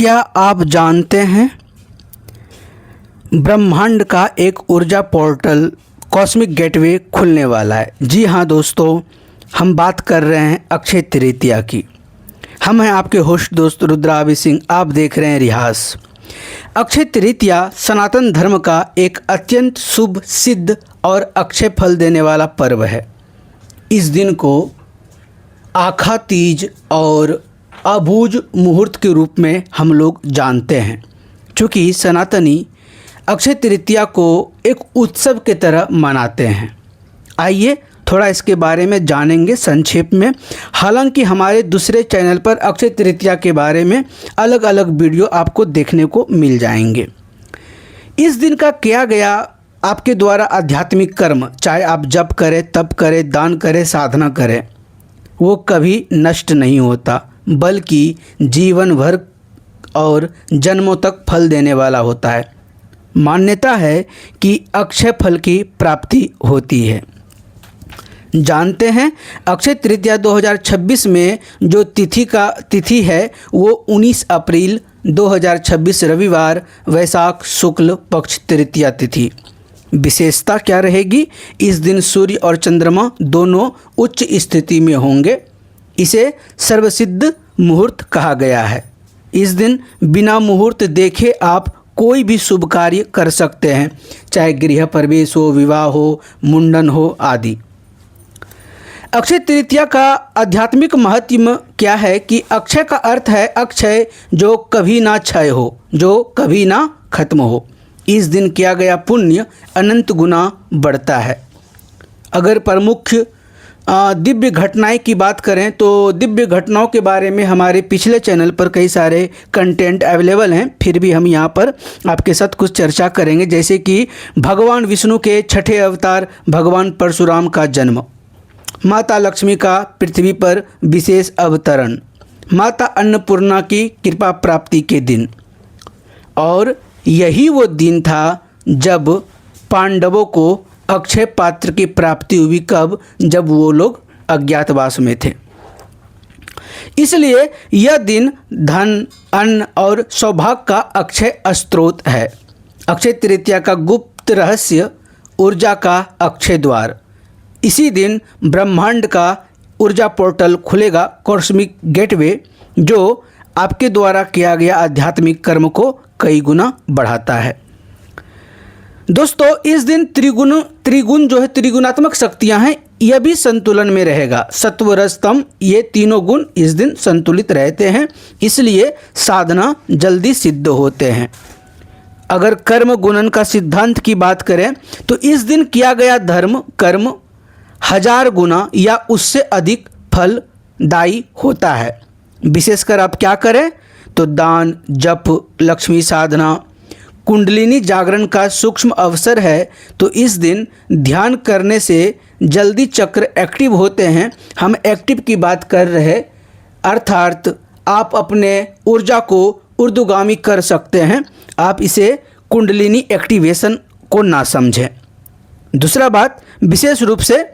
क्या आप जानते हैं ब्रह्मांड का एक ऊर्जा पोर्टल कॉस्मिक गेटवे खुलने वाला है। जी हाँ दोस्तों, हम बात कर रहे हैं अक्षय तृतीया की। हम हैं आपके होस्ट दोस्त रुद्राभि सिंह। आप देख रहे हैं रिहास। अक्षय तृतीया सनातन धर्म का एक अत्यंत शुभ, सिद्ध और अक्षय फल देने वाला पर्व है। इस दिन को आखा तीज और अबूझ मुहूर्त के रूप में हम लोग जानते हैं। चूँकि सनातनी अक्षय तृतीया को एक उत्सव की तरह मनाते हैं। आइए थोड़ा इसके बारे में जानेंगे संक्षेप में। हालांकि हमारे दूसरे चैनल पर अक्षय तृतीया के बारे में अलग अलग वीडियो आपको देखने को मिल जाएंगे। इस दिन का किया गया आपके द्वारा आध्यात्मिक कर्म, चाहे आप जप करें, तप करें, दान करें, साधना करें, वो कभी नष्ट नहीं होता, बल्कि जीवन भर और जन्मों तक फल देने वाला होता है। मान्यता है कि अक्षय फल की प्राप्ति होती है। जानते हैं अक्षय तृतीया 2026 में जो तिथि है वो 19 अप्रैल 2026 रविवार वैशाख शुक्ल पक्ष तृतीया तिथि। विशेषता क्या रहेगी? इस दिन सूर्य और चंद्रमा दोनों उच्च स्थिति में होंगे। इसे सर्वसिद्ध मुहूर्त कहा गया है। इस दिन बिना मुहूर्त देखे आप कोई भी शुभ कार्य कर सकते हैं, चाहे गृह प्रवेश हो, विवाह हो, मुंडन हो आदि। अक्षय तृतीया का आध्यात्मिक महत्व क्या है कि अक्षय का अर्थ है अक्षय, जो कभी ना क्षय हो, जो कभी ना खत्म हो। इस दिन किया गया पुण्य अनंत गुना बढ़ता है। अगर प्रमुख दिव्य घटनाएं की बात करें तो दिव्य घटनाओं के बारे में हमारे पिछले चैनल पर कई सारे कंटेंट अवेलेबल हैं। फिर भी हम यहाँ पर आपके साथ कुछ चर्चा करेंगे, जैसे कि भगवान विष्णु के छठे अवतार भगवान परशुराम का जन्म, माता लक्ष्मी का पृथ्वी पर विशेष अवतरण, माता अन्नपूर्णा की कृपा प्राप्ति के दिन। और यही वो दिन था जब पांडवों को अक्षय पात्र की प्राप्ति हुई। कब? जब वो लोग अज्ञातवास में थे। इसलिए यह दिन धन, अन्न और सौभाग्य का अक्षय स्रोत है। अक्षय तृतीया का गुप्त रहस्य ऊर्जा का अक्षय द्वार। इसी दिन ब्रह्मांड का ऊर्जा पोर्टल खुलेगा, कॉस्मिक गेटवे, जो आपके द्वारा किया गया आध्यात्मिक कर्म को कई गुना बढ़ाता है। दोस्तों, इस दिन त्रिगुण जो है, त्रिगुणात्मक शक्तियां हैं, यह भी संतुलन में रहेगा। सत्व, रज, तम, ये तीनों गुण इस दिन संतुलित रहते हैं। इसलिए साधना जल्दी सिद्ध होते हैं। अगर कर्म गुणन का सिद्धांत की बात करें तो इस दिन किया गया धर्म कर्म 1000 गुना या उससे अधिक फलदायी होता है। विशेषकर आप क्या करें तो दान, जप, लक्ष्मी साधना, कुंडलिनी जागरण का सूक्ष्म अवसर है। तो इस दिन ध्यान करने से जल्दी चक्र एक्टिव होते हैं। हम एक्टिव की बात कर रहे, अर्थात आप अपने ऊर्जा को ऊर्ध्वगामी कर सकते हैं। आप इसे कुंडलिनी एक्टिवेशन को ना समझें। दूसरा बात, विशेष रूप से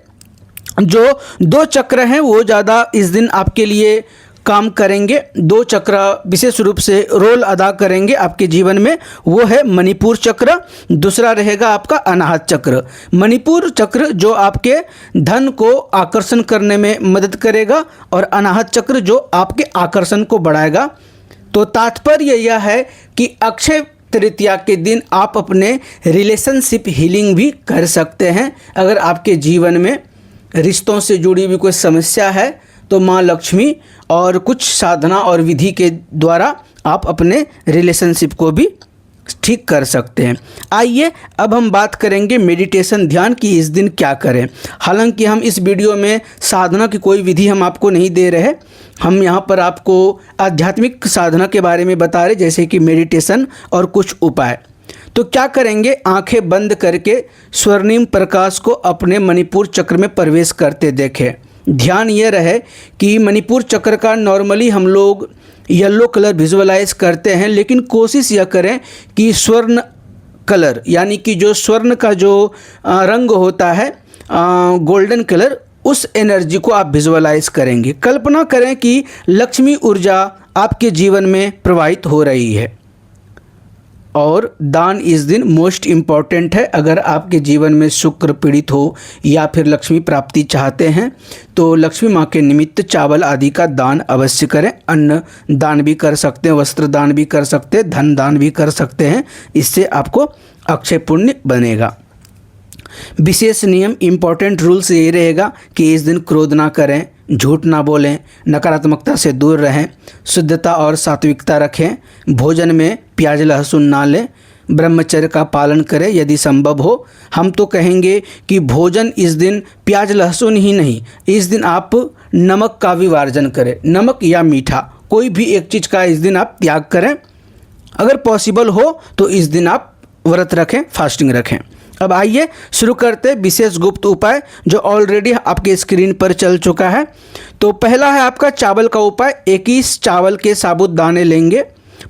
जो 2 चक्र हैं वो ज़्यादा इस दिन आपके लिए काम करेंगे। 2 चक्र विशेष रूप से रोल अदा करेंगे आपके जीवन में। वो है मणिपुर चक्र, दूसरा रहेगा आपका अनाहत चक्र। मणिपुर चक्र जो आपके धन को आकर्षण करने में मदद करेगा और अनाहत चक्र जो आपके आकर्षण को बढ़ाएगा। तो तात्पर्य यह है कि अक्षय तृतीया के दिन आप अपने रिलेशनशिप हीलिंग भी कर सकते हैं। अगर आपके जीवन में रिश्तों से जुड़ी हुई कोई समस्या है तो माँ लक्ष्मी और कुछ साधना और विधि के द्वारा आप अपने रिलेशनशिप को भी ठीक कर सकते हैं। आइए अब हम बात करेंगे मेडिटेशन, ध्यान की इस दिन क्या करें। हालांकि हम इस वीडियो में साधना की कोई विधि हम आपको नहीं दे रहे। हम यहाँ पर आपको आध्यात्मिक साधना के बारे में बता रहे, जैसे कि मेडिटेशन और कुछ उपाय। तो क्या करेंगे? आंखें बंद करके स्वर्णिम प्रकाश को अपने मणिपुर चक्र में प्रवेश करते देखें। ध्यान ये रहे कि मणिपुर चक्र का नॉर्मली हम लोग येलो कलर विजुअलाइज करते हैं, लेकिन कोशिश यह करें कि स्वर्ण कलर, यानी कि जो स्वर्ण का जो रंग होता है गोल्डन कलर, उस एनर्जी को आप विजुअलाइज करेंगे। कल्पना करें कि लक्ष्मी ऊर्जा आपके जीवन में प्रवाहित हो रही है। और दान इस दिन मोस्ट इम्पॉर्टेंट है। अगर आपके जीवन में शुक्र पीड़ित हो या फिर लक्ष्मी प्राप्ति चाहते हैं तो लक्ष्मी माँ के निमित्त चावल आदि का दान अवश्य करें। अन्न दान भी कर सकते हैं, वस्त्र दान भी कर सकते हैं, धन दान भी कर सकते हैं। इससे आपको अक्षय पुण्य बनेगा। विशेष नियम, इम्पॉर्टेंट रूल्स ये रहेगा कि इस दिन क्रोध ना करें, झूठ ना बोलें, नकारात्मकता से दूर रहें, शुद्धता और सात्विकता रखें, भोजन में प्याज लहसुन ना लें, ब्रह्मचर्य का पालन करें यदि संभव हो। हम तो कहेंगे कि भोजन इस दिन प्याज लहसुन ही नहीं, इस दिन आप नमक का भी वर्जन करें। नमक या मीठा कोई भी एक चीज़ का इस दिन आप त्याग करें। अगर पॉसिबल हो तो इस दिन आप व्रत रखें, फास्टिंग रखें। अब आइए शुरू करते हैं विशेष गुप्त उपाय जो ऑलरेडी आपके स्क्रीन पर चल चुका है। तो पहला है आपका चावल का उपाय। 21 चावल के साबुत दाने लेंगे,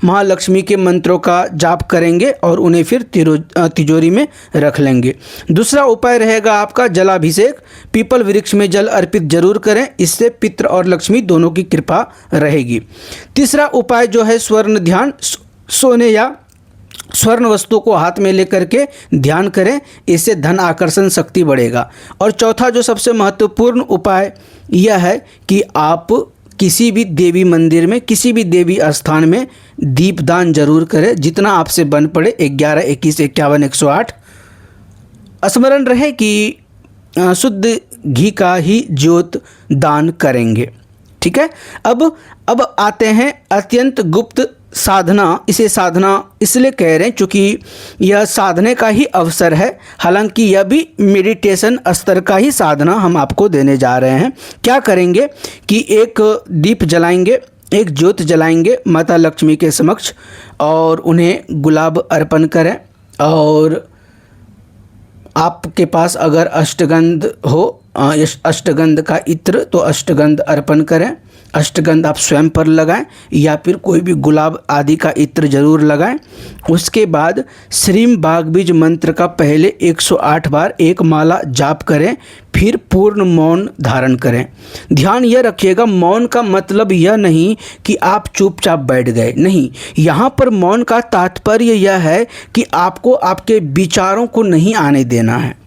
महालक्ष्मी के मंत्रों का जाप करेंगे और उन्हें फिर तिजोरी में रख लेंगे। दूसरा उपाय रहेगा आपका जलाभिषेक। पीपल वृक्ष में जल अर्पित जरूर करें, इससे पितृ और लक्ष्मी दोनों की कृपा रहेगी। तीसरा उपाय जो है स्वर्ण ध्यान, सोने या स्वर्ण वस्तु को हाथ में लेकर के ध्यान करें, इससे धन आकर्षण शक्ति बढ़ेगा। और चौथा जो सबसे महत्वपूर्ण उपाय यह है कि आप किसी भी देवी मंदिर में, किसी भी देवी स्थान में दीपदान जरूर करें, जितना आपसे बन पड़े। 11, 21, 51, 108। स्मरण रहे कि शुद्ध घी का ही ज्योत दान करेंगे। ठीक है। अब आते हैं अत्यंत गुप्त साधना। इसे साधना इसलिए कह रहे हैं क्योंकि यह साधने का ही अवसर है। हालांकि यह भी मेडिटेशन स्तर का ही साधना हम आपको देने जा रहे हैं। क्या करेंगे कि एक दीप जलाएंगे, एक ज्योत जलाएंगे माता लक्ष्मी के समक्ष और उन्हें गुलाब अर्पण करें। और आपके पास अगर अष्टगंध हो, अष्टगंध का इत्र, तो अष्टगंध अर्पण करें। अष्टगंध आप स्वयं पर लगाएं या फिर कोई भी गुलाब आदि का इत्र जरूर लगाएं। उसके बाद श्रीम बागबीज मंत्र का पहले 108 बार एक माला जाप करें, फिर पूर्ण मौन धारण करें। ध्यान यह रखिएगा, मौन का मतलब यह नहीं कि आप चुपचाप बैठ गए, नहीं। यहाँ पर मौन का तात्पर्य यह है कि आपको आपके विचारों को नहीं आने देना है।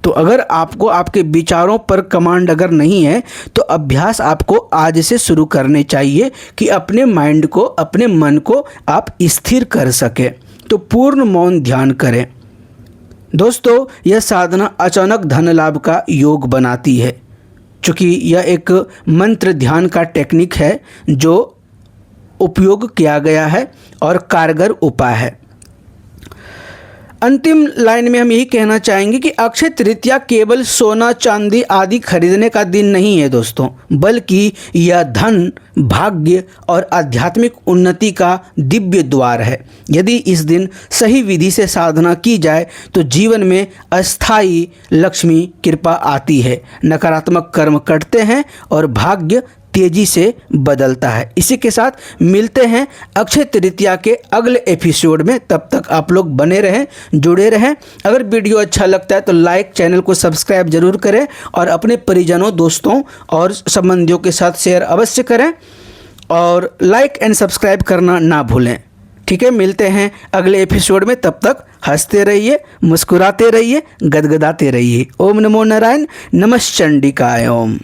तो अगर आपको आपके विचारों पर कमांड अगर नहीं है तो अभ्यास आपको आज से शुरू करने चाहिए कि अपने माइंड को, अपने मन को आप स्थिर कर सकें। तो पूर्ण मौन ध्यान करें। दोस्तों, यह साधना अचानक धन लाभ का योग बनाती है, क्योंकि यह एक मंत्र ध्यान का टेक्निक है जो उपयोग किया गया है और कारगर उपाय है। अंतिम लाइन में हम यही कहना चाहेंगे कि अक्षय तृतीया केवल सोना चांदी आदि खरीदने का दिन नहीं है दोस्तों, बल्कि यह धन, भाग्य और आध्यात्मिक उन्नति का दिव्य द्वार है। यदि इस दिन सही विधि से साधना की जाए तो जीवन में अस्थायी लक्ष्मी कृपा आती है, नकारात्मक कर्म कटते हैं और भाग्य तेजी से बदलता है। इसी के साथ मिलते हैं अक्षय तृतीया के अगले एपिसोड में। तब तक आप लोग बने रहें, जुड़े रहें। अगर वीडियो अच्छा लगता है तो लाइक, चैनल को सब्सक्राइब जरूर करें और अपने परिजनों, दोस्तों और संबंधियों के साथ शेयर अवश्य करें और लाइक एंड सब्सक्राइब करना ना भूलें। ठीक है, मिलते हैं अगले एपिसोड में। तब तक हंसते रहिए, मुस्कुराते रहिए, गदगदाते रहिए। ओम नमो नारायण, नमः चंडिकाय ओम।